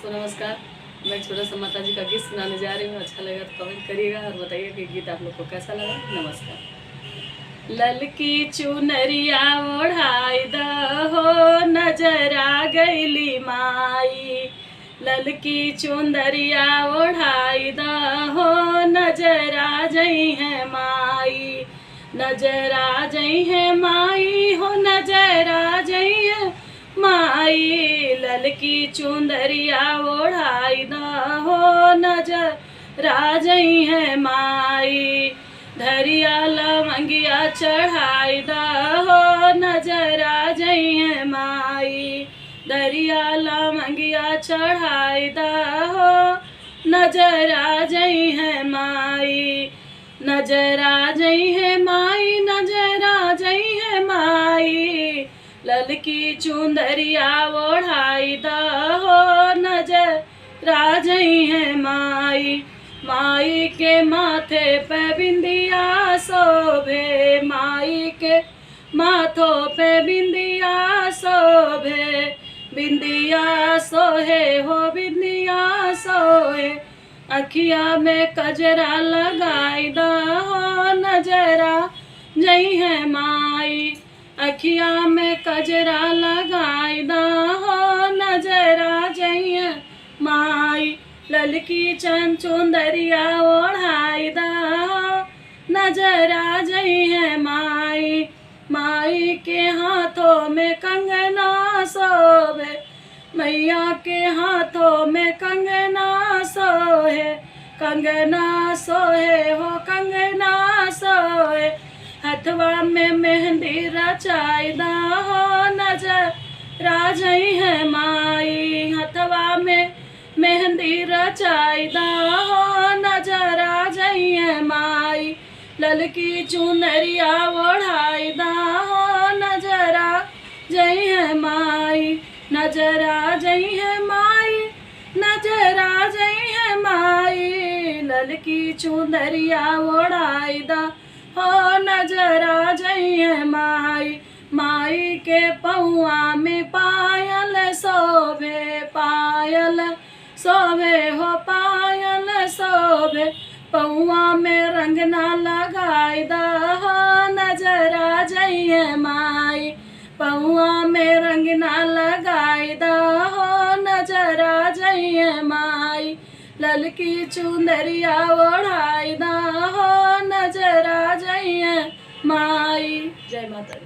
दोस्तों नमस्कार। मैं एक छोटा सा माता जी का गीत सुनाने जा रही हूँ। अच्छा लगा तो कमेंट करिएगा और बताइए कि गीत आप लोग को कैसा लगा। नमस्कार। ललकी चुनरिया ओढ़ाई दहो, नजर आ गईली माई। ललकी चुनरिया ओढ़ाई दहो, नजर आ जई है माई। नजर आ जई है माई हो, नजर आ जई है माई। ललकी चुंदरिया ओढ़ाई दहो, नजर आ जई है माई। धरिया लवंगिया चढ़ाई दहो, नजर आ जई है माई। धरिया लवंगिया चढ़ाई दहो, नजर आ जई है माई। नजर आ जई है माई, नजर आ जई है माई। ललकी चुंदरिया ओढ़ाई दहो, नजर आ जई है माई। माई के माथे पे बिंदिया शोभे, माई के माथों पे बिंदिया शोभे। बिंदिया सोहे हो, बिंदिया सोहे। अखिया में कजरा लगाई दहो, नजरा जई है माई। अखिया में कजरा लगाई दहो, नजरा जई है माई। ललकी चुंदरिया ओढ़ाई दहो, नजरा जई है माई। माई के हाथों में कंगना शोभे, मैया के हाथों में कंगना सोहे। कंगना सोहे हो, कंगना सोहे। हथवा में मेहंदी रचाई दहो, नजर आ जई है माई। हथवा में मेहंदी रचाई दहो, नजर आ जई है माई। ललकी चुनरिया ओढ़ाई दहो, नजर आ जई है माई। नजर आ जई है माई, नजर आ जई है माई। ललकी चुनरिया ओढ़ाई दहो, नजर आ जई है माई। माई के पौआ में पायल शोभे, पायल शोभे हो, पायल शोभे। पौआ में रंगना लगाई दहो, नजर आ जई है माई। पौआ में रंगना लगाई दहो, नजर आ जई है माई। ललकी चुंदरिया ओढ़ाई दहो, नजर आ जई है माई। जय माता दी।